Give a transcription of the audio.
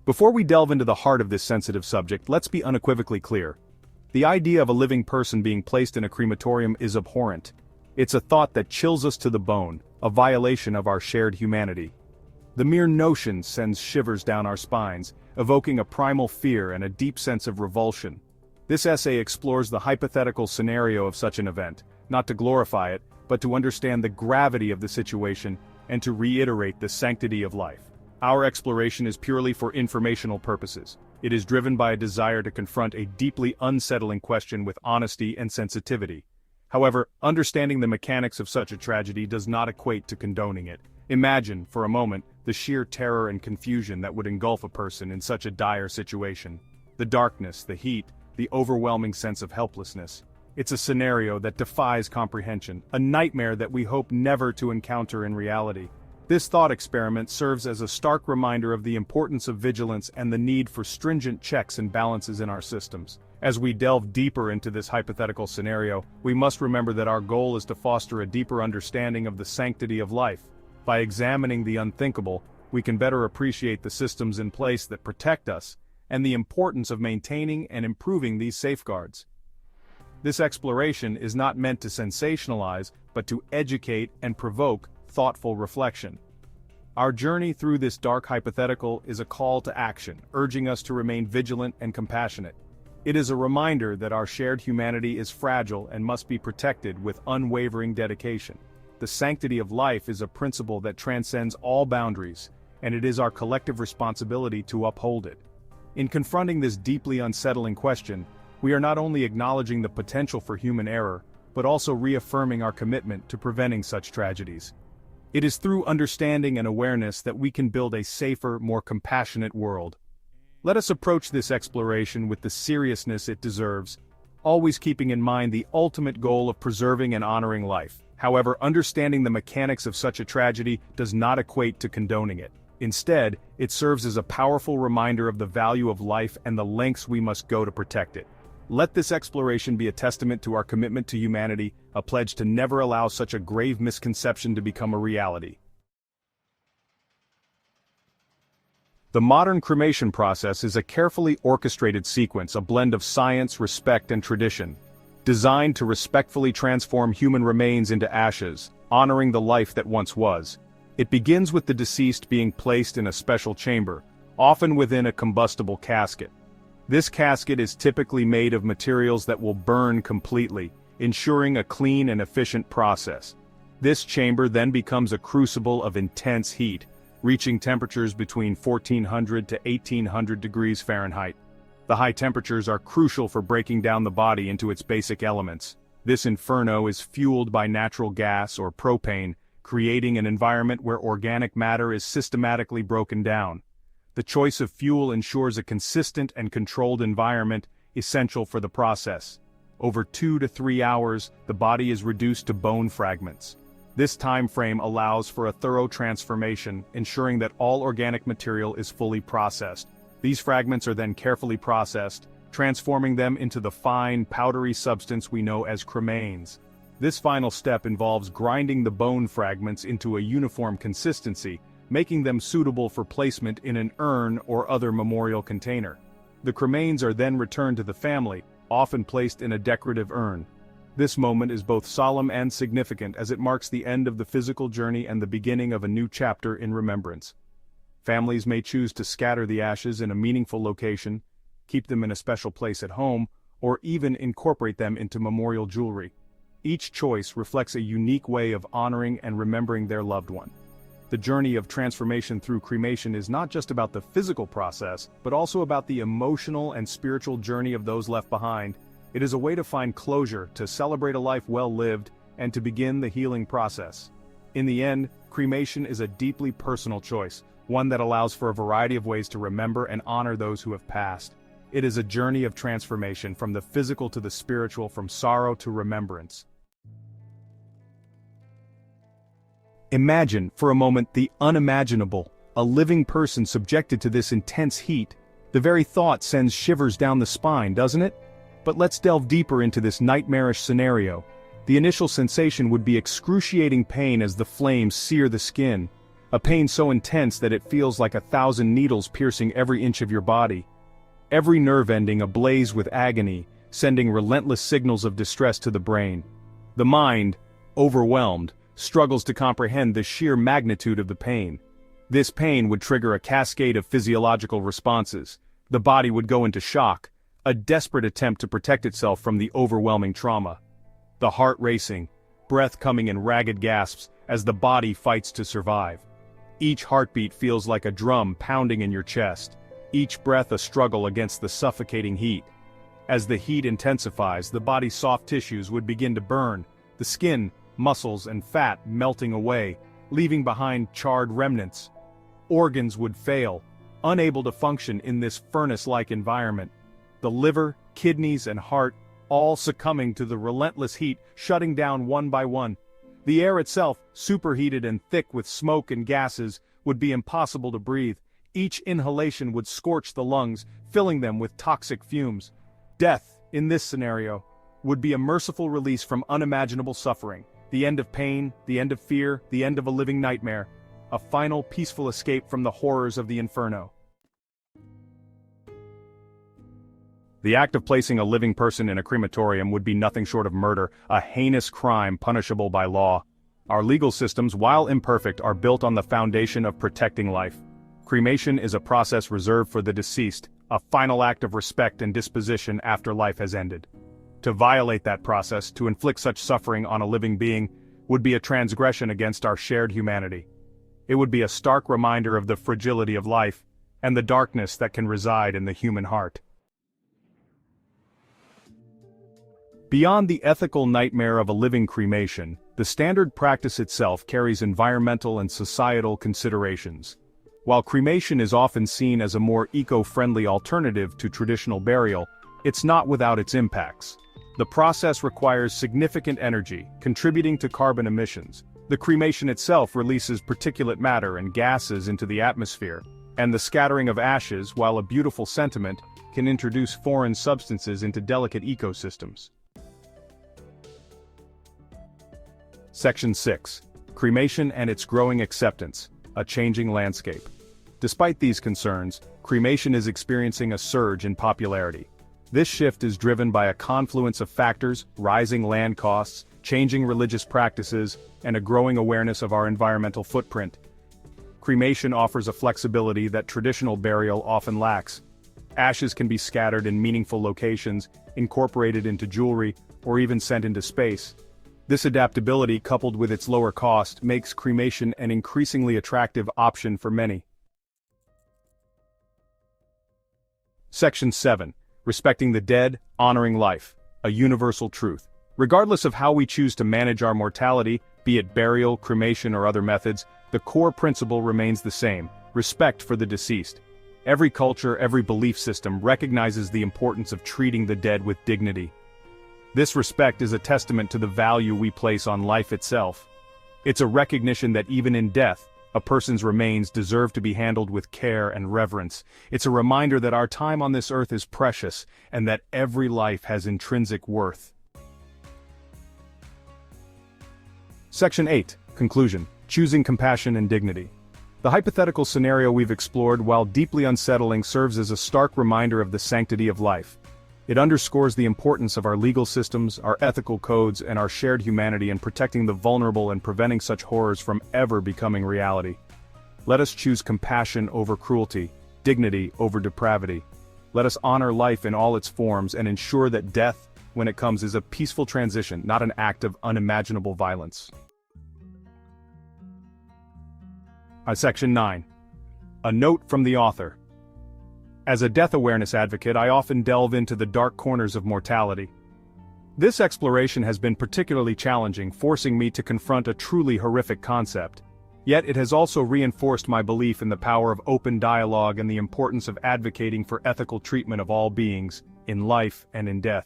Before we delve into the heart of this sensitive subject, let's be unequivocally clear. The idea of a living person being placed in a crematorium is abhorrent. It's a thought that chills us to the bone, a violation of our shared humanity. The mere notion sends shivers down our spines, evoking a primal fear and a deep sense of revulsion. This essay explores the hypothetical scenario of such an event, not to glorify it, but to understand the gravity of the situation and to reiterate the sanctity of life. Our exploration is purely for informational purposes. It is driven by a desire to confront a deeply unsettling question with honesty and sensitivity. However, understanding the mechanics of such a tragedy does not equate to condoning it. Imagine, for a moment, the sheer terror and confusion that would engulf a person in such a dire situation. The darkness, the heat, the overwhelming sense of helplessness. It's a scenario that defies comprehension, a nightmare that we hope never to encounter in reality. This thought experiment serves as a stark reminder of the importance of vigilance and the need for stringent checks and balances in our systems. As we delve deeper into this hypothetical scenario, we must remember that our goal is to foster a deeper understanding of the sanctity of life. By examining the unthinkable, we can better appreciate the systems in place that protect us, and the importance of maintaining and improving these safeguards. This exploration is not meant to sensationalize, but to educate and provoke thoughtful reflection. Our journey through this dark hypothetical is a call to action, urging us to remain vigilant and compassionate. It is a reminder that our shared humanity is fragile and must be protected with unwavering dedication. The sanctity of life is a principle that transcends all boundaries, and it is our collective responsibility to uphold it. In confronting this deeply unsettling question, we are not only acknowledging the potential for human error, but also reaffirming our commitment to preventing such tragedies. It is through understanding and awareness that we can build a safer, more compassionate world. Let us approach this exploration with the seriousness it deserves, always keeping in mind the ultimate goal of preserving and honoring life. However, understanding the mechanics of such a tragedy does not equate to condoning it. Instead, it serves as a powerful reminder of the value of life and the lengths we must go to protect it. Let this exploration be a testament to our commitment to humanity, a pledge to never allow such a grave misconception to become a reality. The modern cremation process is a carefully orchestrated sequence, a blend of science, respect, and tradition, designed to respectfully transform human remains into ashes, honoring the life that once was. It begins with the deceased being placed in a special chamber, often within a combustible casket. This casket is typically made of materials that will burn completely, ensuring a clean and efficient process. This chamber then becomes a crucible of intense heat, reaching temperatures between 1400 to 1800 degrees Fahrenheit. The high temperatures are crucial for breaking down the body into its basic elements. This inferno is fueled by natural gas or propane, creating an environment where organic matter is systematically broken down. The choice of fuel ensures a consistent and controlled environment, essential for the process. Over 2 to 3 hours, the body is reduced to bone fragments. This time frame allows for a thorough transformation, ensuring that all organic material is fully processed. These fragments are then carefully processed, transforming them into the fine, powdery substance we know as cremains. This final step involves grinding the bone fragments into a uniform consistency, making them suitable for placement in an urn or other memorial container. The cremains are then returned to the family, often placed in a decorative urn. This moment is both solemn and significant as it marks the end of the physical journey and the beginning of a new chapter in remembrance. Families may choose to scatter the ashes in a meaningful location, keep them in a special place at home, or even incorporate them into memorial jewelry. Each choice reflects a unique way of honoring and remembering their loved one. The journey of transformation through cremation is not just about the physical process, but also about the emotional and spiritual journey of those left behind. It is a way to find closure, to celebrate a life well lived, and to begin the healing process. In the end, cremation is a deeply personal choice, one that allows for a variety of ways to remember and honor those who have passed. It is a journey of transformation from the physical to the spiritual, from sorrow to remembrance. Imagine, for a moment, the unimaginable, a living person subjected to this intense heat. The very thought sends shivers down the spine, doesn't it? But let's delve deeper into this nightmarish scenario. The initial sensation would be excruciating pain as the flames sear the skin. a pain so intense that it feels like 1,000 needles piercing every inch of your body. Every nerve ending ablaze with agony, sending relentless signals of distress to the brain. The mind, overwhelmed, struggles to comprehend the sheer magnitude of the pain. This pain would trigger a cascade of physiological responses. The body would go into shock, a desperate attempt to protect itself from the overwhelming trauma. The heart racing, breath coming in ragged gasps as the body fights to survive. Each heartbeat feels like a drum pounding in your chest, each breath a struggle against the suffocating heat. As the heat intensifies, the body's soft tissues would begin to burn, the skin, muscles, and fat melting away, leaving behind charred remnants. Organs would fail, unable to function in this furnace-like environment. The liver, kidneys, and heart all succumbing to the relentless heat, shutting down one by one. The air itself, superheated and thick with smoke and gases, would be impossible to breathe. Each inhalation would scorch the lungs, filling them with toxic fumes. Death, in this scenario, would be a merciful release from unimaginable suffering, the end of pain, the end of fear, the end of a living nightmare, a final peaceful escape from the horrors of the inferno. The act of placing a living person in a crematorium would be nothing short of murder, a heinous crime punishable by law. Our legal systems, while imperfect, are built on the foundation of protecting life. Cremation is a process reserved for the deceased, a final act of respect and disposition after life has ended. To violate that process, to inflict such suffering on a living being, would be a transgression against our shared humanity. It would be a stark reminder of the fragility of life, and the darkness that can reside in the human heart. Beyond the ethical nightmare of a living cremation, the standard practice itself carries environmental and societal considerations. While cremation is often seen as a more eco-friendly alternative to traditional burial, it's not without its impacts. The process requires significant energy, contributing to carbon emissions. The cremation itself releases particulate matter and gases into the atmosphere, and the scattering of ashes, while a beautiful sentiment, can introduce foreign substances into delicate ecosystems. Section 6. Cremation and its growing acceptance, a changing landscape. Despite these concerns, cremation is experiencing a surge in popularity. This shift is driven by a confluence of factors: rising land costs, changing religious practices, and a growing awareness of our environmental footprint. Cremation offers a flexibility that traditional burial often lacks. Ashes can be scattered in meaningful locations, incorporated into jewelry, or even sent into space. This adaptability, coupled with its lower cost, makes cremation an increasingly attractive option for many. Section 7. Respecting the dead, honoring life, a universal truth. Regardless of how we choose to manage our mortality, be it burial, cremation, or other methods, the core principle remains the same: respect for the deceased. Every culture, every belief system recognizes the importance of treating the dead with dignity. This respect is a testament to the value we place on life itself. It's a recognition that even in death, a person's remains deserve to be handled with care and reverence. It's a reminder that our time on this earth is precious, and that every life has intrinsic worth. Section 8. Conclusion. Choosing compassion and dignity. The hypothetical scenario we've explored, while deeply unsettling, serves as a stark reminder of the sanctity of life. It underscores the importance of our legal systems, our ethical codes, and our shared humanity in protecting the vulnerable and preventing such horrors from ever becoming reality. Let us choose compassion over cruelty, dignity over depravity. Let us honor life in all its forms and ensure that death, when it comes, is a peaceful transition, not an act of unimaginable violence. Section 9. A note from the author. As a death awareness advocate, I often delve into the dark corners of mortality. This exploration has been particularly challenging, forcing me to confront a truly horrific concept. Yet it has also reinforced my belief in the power of open dialogue and the importance of advocating for ethical treatment of all beings, in life and in death.